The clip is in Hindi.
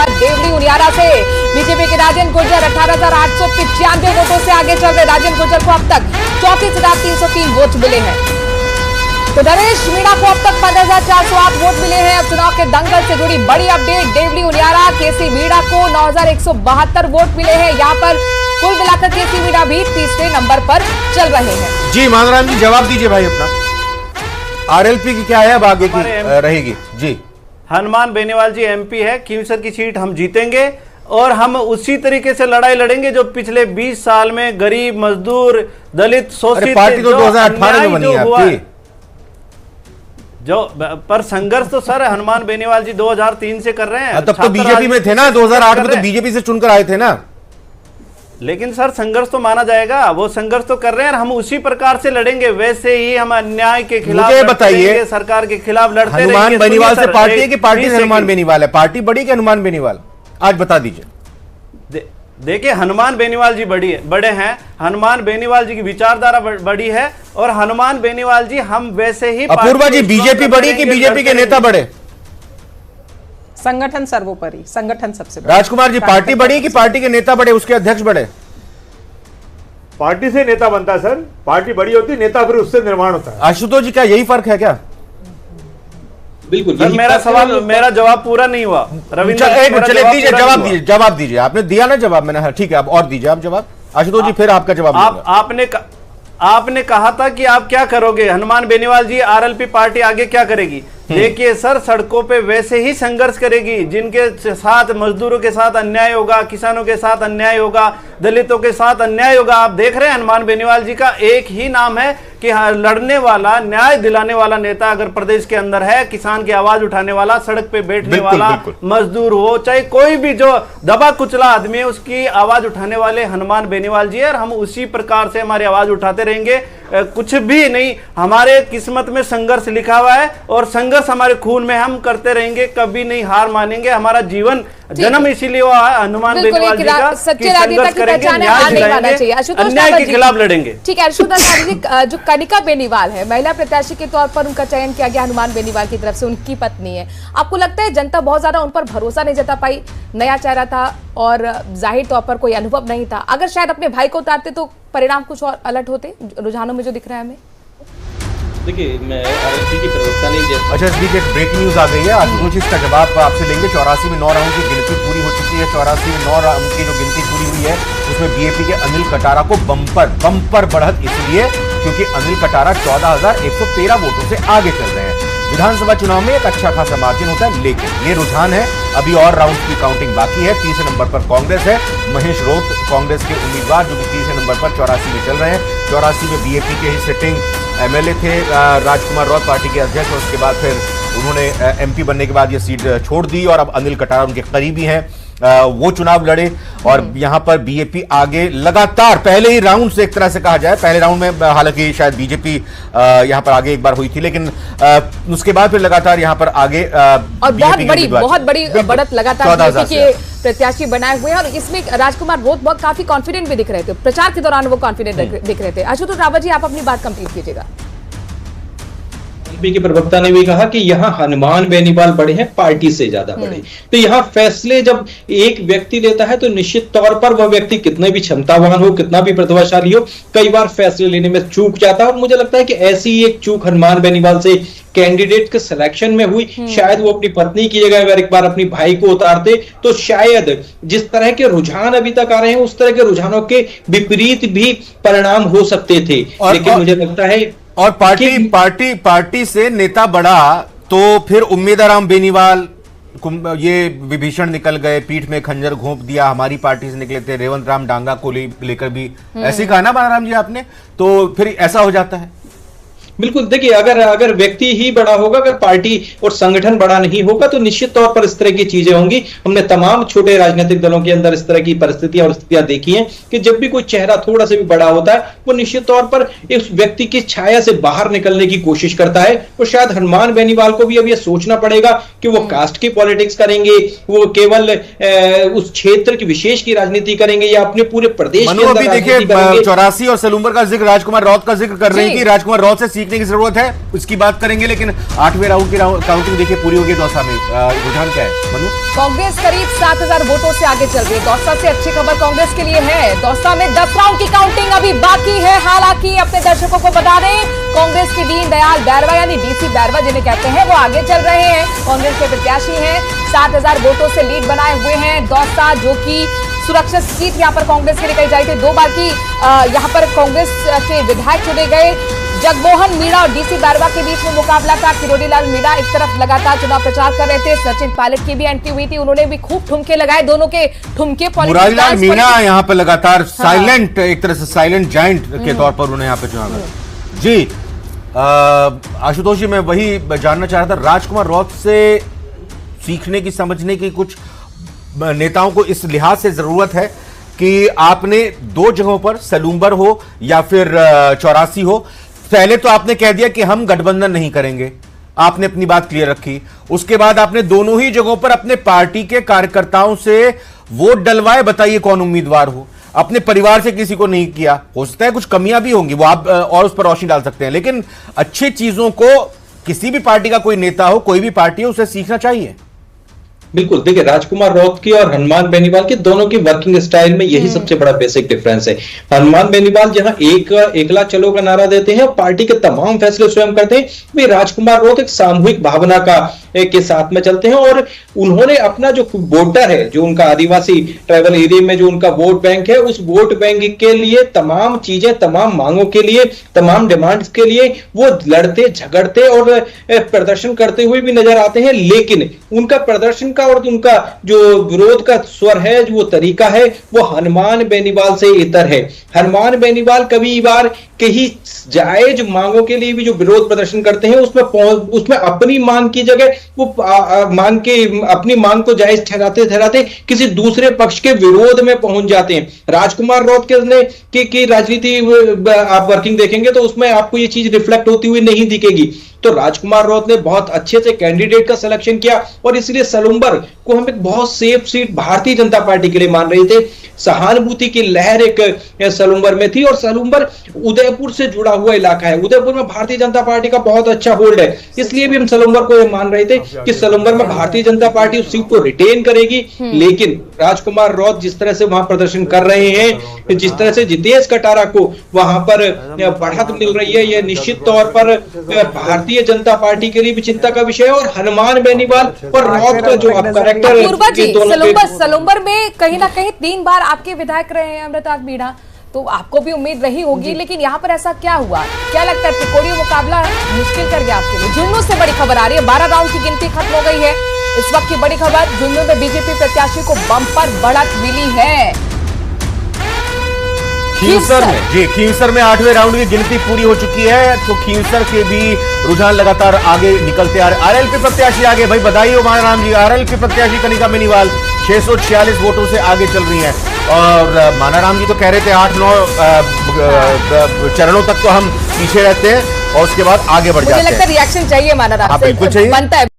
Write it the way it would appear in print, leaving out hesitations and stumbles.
शुरुआत देवली उनियारा से। बीजेपी के राजेंद्र गुर्जर 18,895 वोटों से आगे चल रहे। राजेंद्र गुर्जर को अब तक 34,303 वोट मिले हैं। तो नरेश मीणा को अब तक 15,408 वोट मिले हैं। अब चुनाव के दंगल से जुड़ी बड़ी अपडेट। देवली उनियारा केसी मीणा को 9,172 वोट मिले हैं। यहाँ पर कुल मिलाकर केसी मीणा भी तीसरे नंबर पर चल रहे हैं। जी मानराम जी जवाब दीजिए भाई अपना। आरएलपी की क्या है अब आगे की रहेगी? जी हनुमान बेनीवाल जी एमपी है, खींवसर की सीट हम जीतेंगे और हम उसी तरीके से लड़ाई लड़ेंगे जो पिछले 20 साल में गरीब, मजदूर, दलित, शोषित पार्टी तो 2018 में बनी है जो पर संघर्ष तो सर हनुमान बेनीवाल जी 2003 से कर रहे हैं। तब तो बीजेपी में थे ना, 2008 में तो बीजेपी से चुनकर आए थे ना। लेकिन सर संघर्ष तो माना जाएगा, वो संघर्ष तो कर रहे हैं। हम उसी प्रकार से लड़ेंगे, वैसे ही हम अन्याय के खिलाफ बताइए, सरकार के खिलाफ लड़ते रहेंगे। हनुमान बेनीवाल से पार्टी है कि पार्टी से हनुमान बेनीवाल है? पार्टी बड़ी कि हनुमान बेनीवाल? आज बता दीजिए। देखिए हनुमान बेनीवाल जी बड़े हैं, हनुमान बेनीवाल जी की विचारधारा बड़ी है और हनुमान बेनीवाल जी हम वैसे ही। अपूर्वा जी बीजेपी बड़ी कि बीजेपी के नेता बड़े? संगठन सर्वोपरि, संगठन सबसे बड़ा। राजकुमार जी पार्टी बड़ी कि पार्टी के नेता बड़े, उसके अध्यक्ष बड़े? पार्टी से नेता बनता है सर, पार्टी बड़ी होती है, नेता फिर उससे निर्माण होता है। आशुतोष जी क्या यही फर्क है क्या? बिल्कुल मेरा जवाब पूरा नहीं हुआ। रविंद्र जवाब दीजिए। आपने दिया ना जवाब, मैंने ठीक है अब और दीजिए आप जवाब। आशुतोष जी फिर आपका जवाब। आपने कहा था कि आप क्या करोगे, हनुमान बेनीवाल जी आरएलपी पार्टी आगे क्या करेगी? देखिए सर सड़कों पे वैसे ही संघर्ष करेगी जिनके साथ मजदूरों के साथ अन्याय होगा, किसानों के साथ अन्याय होगा, दलितों के साथ अन्याय होगा। आप देख रहे हैं हनुमान बेनीवाल जी का एक ही नाम है कि लड़ने वाला, न्याय दिलाने वाला नेता अगर प्रदेश के अंदर है, किसान की आवाज उठाने वाला, सड़क पे बैठने वाला, मजदूर हो चाहे कोई भी जो दबा कुचला आदमी है उसकी आवाज उठाने वाले हनुमान बेनीवाल जी है। और हम उसी प्रकार से हमारी आवाज उठाते रहेंगे। कुछ भी नहीं, हमारे किस्मत में संघर्ष लिखा हुआ है और संघर्ष हमारे खून में, हम करते रहेंगे, कभी नहीं हार मानेंगे। हमारा जीवन जन्म इसीलिए हुआ है हनुमान बेनीवाल जी का, सच्चे राजनेता की पहचान हार नहीं मानना चाहिए। अन्याय के खिलाफ लड़ेंगे। ठीक है आशुतोष जी, जो कनिका बेनीवाल है महिला प्रत्याशी के तौर पर उनका चयन किया गया हनुमान बेनीवाल की तरफ से, उनकी पत्नी है। आपको लगता है जनता बहुत ज्यादा उन पर भरोसा नहीं जता पाई? नया चेहरा था और जाहिर तौर पर कोई अनुभव नहीं था। अगर शायद अपने भाई को उतारते तो परिणाम कुछ और अलग होते, रुझानों में जो दिख रहा है हमें। देखिए मैं आरएलपी की प्रवक्ता नहीं। अच्छा इस बीच एक ब्रेकिंग न्यूज आ गई है, आशुतोष इसका जवाब आपसे लेंगे। 84 में 9 राउंड की गिनती पूरी हो चुकी है। 84 में 9 राउंड की जो गिनती पूरी हुई है उसमें बीएपी के अनिल कटारा को बम्पर बढ़त इसलिए क्योंकि अनिल कटारा 14,113 वोटों से आगे चल रहे हैं। विधानसभा चुनाव में एक अच्छा खासा मार्जिन होता है, लेकिन ये रुझान है। अभी और राउंड की काउंटिंग बाकी है। तीसरे नंबर पर कांग्रेस है, महेश रोत कांग्रेस के उम्मीदवार जो कि तीसरे नंबर पर 84 में चल रहे हैं। 84 में बीएपी के ही सिटिंग एमएलए थे राजकुमार रॉय पार्टी के अध्यक्ष, और उसके बाद फिर उन्होंने एमपी बनने के बाद ये सीट छोड़ दी और अब अनिल कटारा उनके करीबी हैं, वो चुनाव लड़े। और यहां पर बीएपी आगे लगातार पहले ही राउंड से एक तरह से कहा जाए, पहले राउंड में हालांकि शायद बीजेपी यहां पर आगे एक बार हुई थी, लेकिन उसके बाद फिर लगातार यहां पर आगे और बहुत बड़ी बढ़त लगातार बीजेपी के प्रत्याशी बनाए हुए हैं। और इसमें राजकुमार रोत बहुत काफी कॉन्फिडेंट भी दिख रहे थे, प्रचार के दौरान वो कॉन्फिडेंट दिख रहे थे। आशुतोष रावत जी आप अपनी बात कंप्लीट कीजिएगा। के प्रवक्ता ने भी कहा कि यहाँ हनुमान बेनीवाल बड़े हैं, पार्टी से ज्यादा बड़े। तो यहाँ फैसले जब एक व्यक्ति लेता है तो निश्चित तौर पर वह व्यक्ति कितने भी क्षमतावान हो, कितना भी प्रतिभाशाली हो, कई बार फैसले लेने में चूक जाता है। और मुझे लगता है कि ऐसी एक चूक हनुमान बेनीवाल से कैंडिडेट के सिलेक्शन में हुई। शायद वो अपनी पत्नी की जगह अगर एक बार अपनी भाई को उतारते तो शायद जिस तरह के रुझान अभी तक आ रहे हैं उस तरह के रुझानों के विपरीत भी परिणाम हो सकते थे। लेकिन मुझे लगता है और पार्टी से नेता बढ़ा तो फिर उम्मीदाराम बेनीवाल ये विभीषण निकल गए, पीठ में खंजर घोंप दिया, हमारी पार्टी से निकले थे रेवंत राम डांगा को लेकर भी ऐसे कहा ना बालाराम जी आपने, तो फिर ऐसा हो जाता है। बिल्कुल देखिए अगर व्यक्ति ही बड़ा होगा, अगर पार्टी और संगठन बड़ा नहीं होगा तो निश्चित तौर पर इस तरह की चीजें होंगी। हमने तमाम छोटे राजनीतिक दलों के अंदर इस तरह की परिस्थितियां और स्थितियां देखी हैं कि जब भी कोई चेहरा थोड़ा सा भी बड़ा होता है वो निश्चित तौर पर उस व्यक्ति की छाया से बाहर निकलने की कोशिश करता है। और शायद हनुमान बेनीवाल को भी अब यह सोचना पड़ेगा कि वो कास्ट की पॉलिटिक्स करेंगे, वो केवल उस क्षेत्र की विशेष की राजनीति करेंगे या अपने पूरे प्रदेश के अंदर। देखिए 84 और सलूम्बर का जिक्र राजकुमार रॉत का जिक्र कर रही थी, राजकुमार रॉत से जीतने की जरूरत है, उसकी बात करेंगे। लेकिन 8वें राउंड की काउंटिंग देखिए पूरी होगी दौसा में, रुझान क्या है मनु? कांग्रेस करीब 7,000 वोटों से आगे चल रही है। दौसा से अच्छी खबर कांग्रेस के लिए है। दौसा में 10 राउंड की काउंटिंग अभी बाकी है। हालांकि अपने दर्शकों को बता दें, कांग्रेस के दीन दयाल बैरवा यानी डीसी बैरवा जिन्हें कहते हैं, वो आगे चल रहे हैं। कांग्रेस के प्रत्याशी हैं, 7,000 वोटों से लीड बनाए हुए हैं। दौसा जो कि सुरक्षित सीट यहाँ पर कांग्रेस के लिए कही जाती थी, 2 बार की यहाँ पर कांग्रेस के विधायक चुने गए। जगमोहन मीणा और डीसी बैरवा के बीच में मुकाबला था। किरोड़ीलाल मीणा एक तरफ लगातार चुनाव प्रचार कर रहे थे, सचिन पायलट की भी एंट्री हुई थी, उन्होंने भी खूब ठुमके लगाए। दोनों के ठुमके मुरारीलाल मीणा यहाँ पर लगातार साइलेंट, एक तरह से साइलेंट जायंट के तौर पर उन्हें यहाँ पे चुना गया। जी आशुतोष जी, मैं वही जानना चाह रहा था, राजकुमार रौत से सीखने की, समझने की कुछ नेताओं को इस लिहाज से जरूरत है कि आपने 2 जगहों पर, सलूम्बर हो या फिर 84 हो, पहले तो आपने कह दिया कि हम गठबंधन नहीं करेंगे, आपने अपनी बात क्लियर रखी। उसके बाद आपने दोनों ही जगहों पर अपने पार्टी के कार्यकर्ताओं से वोट डलवाए, बताइए कौन उम्मीदवार हो। अपने परिवार से किसी को नहीं किया। हो सकता है कुछ कमियां भी होंगी, वो आप और उस पर रोशनी डाल सकते हैं, लेकिन अच्छी चीजों को किसी भी पार्टी का कोई नेता हो, कोई भी पार्टी हो, उसे सीखना चाहिए। बिल्कुल, देखिए राजकुमार रौत की और हनुमान बेनीवाल की दोनों की वर्किंग स्टाइल में यही सबसे बड़ा बेसिक डिफरेंस है। हनुमान बेनीवाल जहां एकला चलो का नारा देते हैं और पार्टी के तमाम फैसले स्वयं करते हैं, वे राजकुमार रौत एक सामूहिक भावना के साथ में चलते हैं। और उन्होंने अपना जो वोटर है, जो उनका आदिवासी ट्राइबल एरिया में जो उनका वोट बैंक है, उस वोट बैंक के लिए तमाम चीजें, तमाम मांगों के लिए, तमाम डिमांड्स के लिए वो लड़ते झगड़ते और प्रदर्शन करते हुए भी नजर आते हैं। लेकिन उनका प्रदर्शन और उनका जो विरोध का स्वर है, जो वो तरीका है, वो हनुमान बेनीवाल से इतर है। हनुमान बेनीवाल कभी बार कहीं जायज मांगों के लिए भी जो विरोध प्रदर्शन करते हैं, उसमें अपनी मांग की जगह वो अपनी मांग को जायज ठहराते किसी दूसरे पक्ष के विरोध में पहुंच जाते हैं। राजकुमार रौत की राजनीति आप वर्किंग देखेंगे तो उसमें आपको ये चीज रिफ्लेक्ट होती हुई नहीं दिखेगी। तो राजकुमार रौत ने बहुत अच्छे से कैंडिडेट का सिलेक्शन किया और इसलिए सलूम्बर को हम एक बहुत safe seat Bharatiya Janata party के लिए मान रहे थे। सहानुभूति की लहर एक सलूम्बर में थी और सलूम्बर उदयपुर से जुड़ा हुआ इलाका है। उदयपुर में भारतीय जनता पार्टी का बहुत अच्छा होल्ड है, इसलिए भी हम सलूम्बर को यह मान रहे थे कि सलूम्बर में भारतीय जनता पार्टी उस सीट को रिटेन करेगी। लेकिन राजकुमार रौत जिस तरह से वहां प्रदर्शन कर रहे हैं, जिस तरह से जितेश कटारा को वहां पर बढ़त मिल रही है, यह निश्चित तौर पर भारतीय जनता पार्टी के लिए भी चिंता का विषय है। और हनुमान बेनीवाल और रौत का जो कैरेक्टर सलूम्बर में कहीं ना कहीं 3 बार आपके विधायक रहे हैं अमृताज मीणा, तो आपको भी उम्मीद रही होगी, लेकिन यहाँ पर ऐसा क्या हुआ? क्या लगता है त्रिकोणीय मुकाबला मुश्किल कर गया आपके लिए? झुंझुनू से बड़ी खबर आ रही है, 12 राउंड की गिनती खत्म हो गई है। इस वक्त की बड़ी खबर, झुंझुनू में बीजेपी प्रत्याशी को बम्पर बढ़त मिली है। खींवसर में, जी खींवसर में 8वें राउंड की गिनती पूरी हो चुकी है, तो खींवसर के भी रुझान लगातार आगे निकलते आ रहे। आरएलपी प्रत्याशी आगे, भाई बधाई हो मानाराम जी। आरएलपी प्रत्याशी कनिका बेनीवाल 646 वोटों से आगे चल रही हैं। और मानाराम जी तो कह रहे थे 8-9 चरणों तक तो हम पीछे रहते हैं और उसके बाद आगे बढ़ जाते हैं। मुझे लगता है रिएक्शन चाहिए मानाराम से, बिल्कुल चाहिए, बनता है।